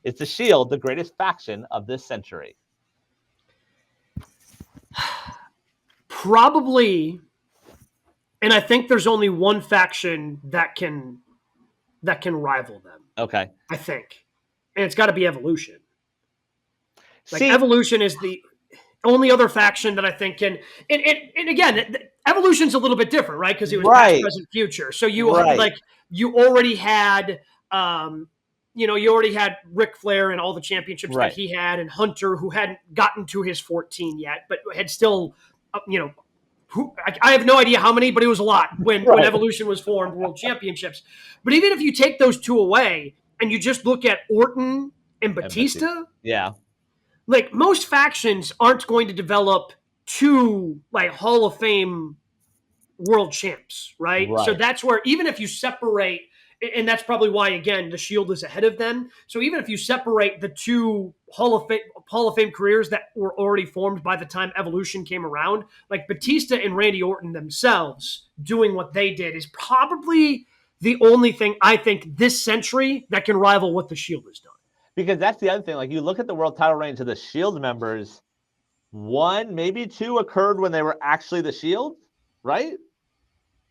Is the Shield the greatest faction of this century? Probably, and I think there's only one faction that can rival them. Okay. I think, and it's got to be Evolution. Like See, Evolution is the only other faction that I think can. And again, Evolution's a little bit different, right? Because it was right, past, present, future. So you right, you already had. You already had Ric Flair and all the championships right. that he had, and Hunter, who hadn't gotten to his 14 yet, but had still, I have no idea how many, but it was a lot when Right. Evolution was formed, World Championships. But even if you take those two away and you just look at Orton and Batista, Yeah. like most factions aren't going to develop two like Hall of Fame world champs, right? So Right. that's where even if you separate, and that's probably why again the Shield is ahead of them. So even if you separate the two Hall of Fame careers that were already formed by the time Evolution came around, like Batista and Randy Orton themselves doing what they did is probably the only thing I think this century that can rival what the Shield has done. Because that's the other thing. Like you look at the world title reigns of the Shield members, one, maybe two occurred when they were actually the Shield, right?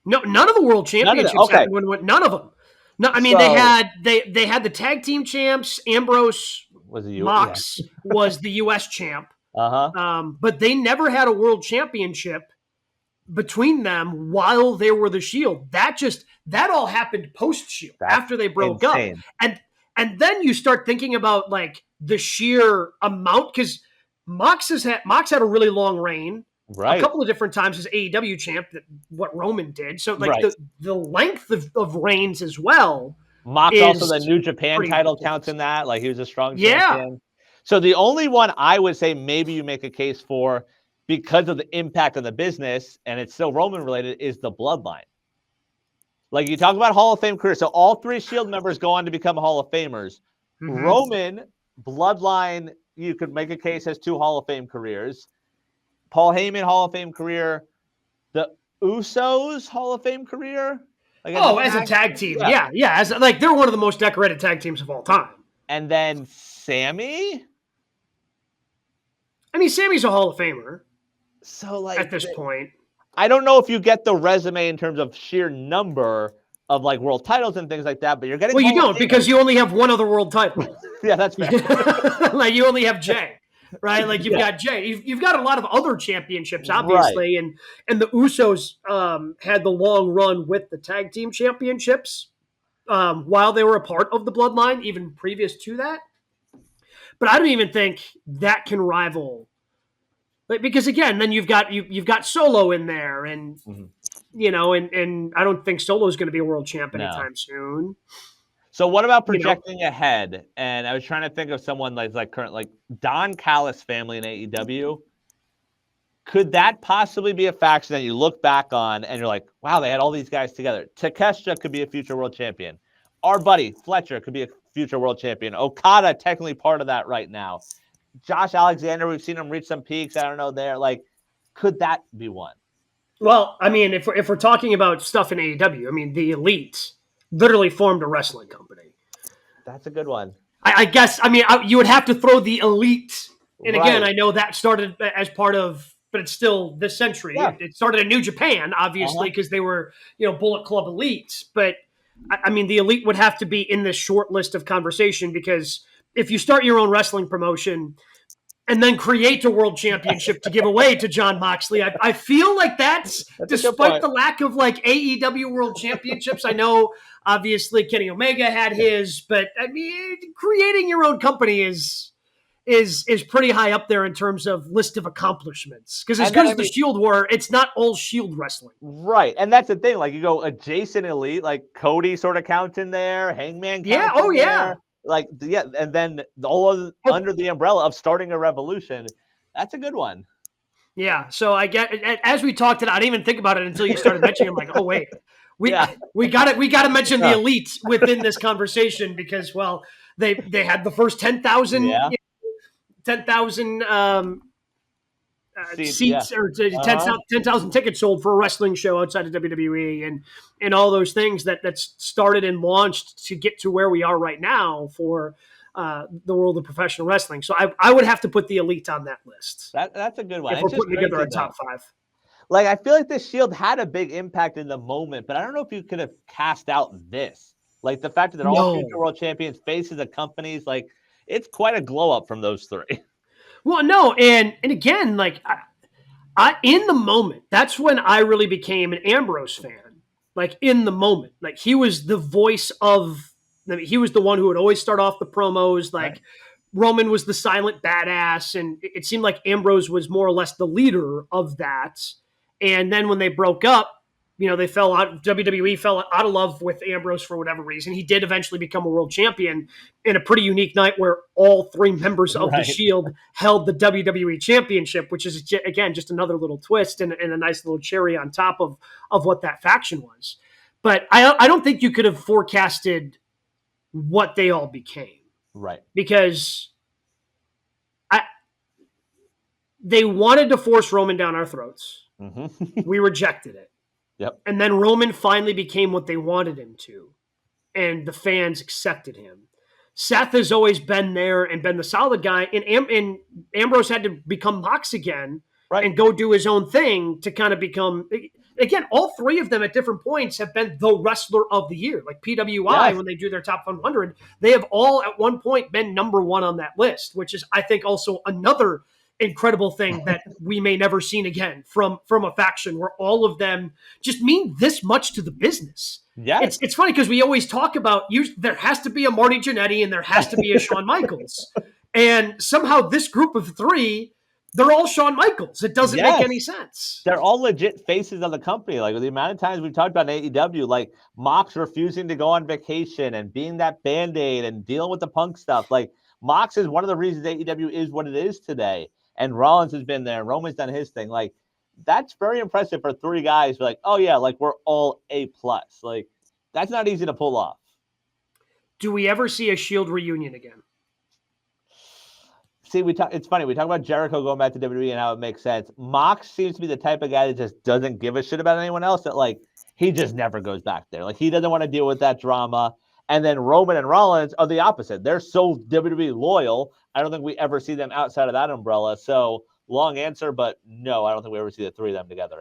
No, none of the world championships happened when none of them. No, I mean they had the tag team champs. Ambrose Mox was the U.S. champ. But they never had a world championship between them while they were the Shield. That all happened post Shield after they broke up. And then you start thinking about like the sheer amount because Mox had a really long reign. Right. A couple of different times as AEW champ, what Roman did. So like the length of reigns as well. Mox also the New Japan title counts in that. Like he was a strong champion. So the only one I would say maybe you make a case for because of the impact on the business, and it's still Roman related, is the Bloodline. Like you talk about Hall of Fame careers. So all three Shield members go on to become Hall of Famers. Mm-hmm. Roman, Bloodline, you could make a case as two Hall of Fame careers. Paul Heyman Hall of Fame career, the Usos Hall of Fame career. Like as a tag team, yeah. As like they're one of the most decorated tag teams of all time. And then Sammy. I mean, Sammy's a Hall of Famer. So like at this point, I don't know if you get the resume in terms of sheer number of like world titles and things like that, but you're getting. Well, you don't because you only have one other world title. Yeah, that's fair. Like you only have Jay. Right, like you've got Jay, you've got a lot of other championships, obviously, and the Usos had the long run with the tag team championships while they were a part of the Bloodline, even previous to that. But I don't even think that can rival, like, because again, then you've got Solo in there, and and I don't think Solo is going to be a world champ anytime soon. So what about projecting ahead? And I was trying to think of someone like current, like Don Callis family in AEW. Could that possibly be a faction that you look back on and you're like, wow, they had all these guys together? Takeshita could be a future world champion. Our buddy Fletcher could be a future world champion. Okada technically part of that right now. Josh Alexander, we've seen him reach some peaks. I don't know there. Like, could that be one? Well, I mean, if we're talking about stuff in AEW, I mean, the Elite literally formed a wrestling company. That's a good one. I guess, I mean, you would have to throw the Elite. And again, I know that started as part of, but it's still this century. Yeah. It started in New Japan, obviously, because they were, Bullet Club Elites. But, I mean, the Elite would have to be in this short list of conversation because if you start your own wrestling promotion and then create a world championship to give away to Jon Moxley, I feel like that's despite the lack of like AEW world championships. I know obviously Kenny Omega had his, but I mean, creating your own company is pretty high up there in terms of list of accomplishments. Because as good as the Shield were, it's not all Shield wrestling. Right. And that's the thing. Like you go adjacent Elite, like Cody sort of counts in there, Hangman counts in there. Like, and then under the umbrella of starting a revolution. That's a good one. Yeah. So I get, as we talked it, I didn't even think about it until you started mentioning. I'm like, oh wait, we got to mention the Elite within this conversation because, well, they had the first 10,000 seats or 10,000 tickets sold for a wrestling show outside of WWE and all those things that started and launched to get to where we are right now for the world of professional wrestling. So I would have to put the Elite on that list. That's a good one. If we're putting together a top 5. Like, I feel like the Shield had a big impact in the moment, but I don't know if you could have cast out this. Like, the fact that they're all future world champions, faces of companies, like, it's quite a glow up from those 3. Well, no, and again, like, I in the moment, that's when I really became an Ambrose fan. Like, in the moment, like, he was the voice of. I mean, he was the one who would always start off the promos. Like, right. Roman was the silent badass, and it seemed like Ambrose was more or less the leader of that. And then when they broke up, they fell out. WWE fell out of love with Ambrose for whatever reason. He did eventually become a world champion in a pretty unique night where all 3 members of the Shield held the WWE championship, which is, again, just another little twist and a nice little cherry on top of what that faction was. But I don't think you could have forecasted what they all became. Right. Because they wanted to force Roman down our throats. Mm-hmm. We rejected it. Yep. And then Roman finally became what they wanted him to. And the fans accepted him. Seth has always been there and been the solid guy. And Ambrose had to become Mox again and go do his own thing to kind of become... Again, all 3 of them at different points have been the wrestler of the year. Like PWI, when they do their top 100, they have all at one point been number 1 on that list, which is, I think, also another incredible thing that we may never seen again from a faction where all of them just mean this much to the business. Yeah, it's funny because we always talk about there has to be a Marty Jannetty and there has to be a Shawn Michaels, and somehow this group of 3, they're all Shawn Michaels. It doesn't make any sense. They're all legit faces of the company. Like, the amount of times we've talked about AEW, like Mox refusing to go on vacation and being that Band-Aid and dealing with the Punk stuff. Like, Mox is one of the reasons AEW is what it is today. And Rollins has been there. Roman's done his thing. Like, that's very impressive for 3 guys. Like, oh yeah, like we're all A+. Like, that's not easy to pull off. Do we ever see a Shield reunion again? See, it's funny. We talk about Jericho going back to WWE and how it makes sense. Mox seems to be the type of guy that just doesn't give a shit about anyone else. That, like, he just never goes back there. Like, he doesn't want to deal with that drama. And then Roman and Rollins are the opposite. They're so WWE loyal. I don't think we ever see them outside of that umbrella. So, long answer, but no, I don't think we ever see the 3 of them together.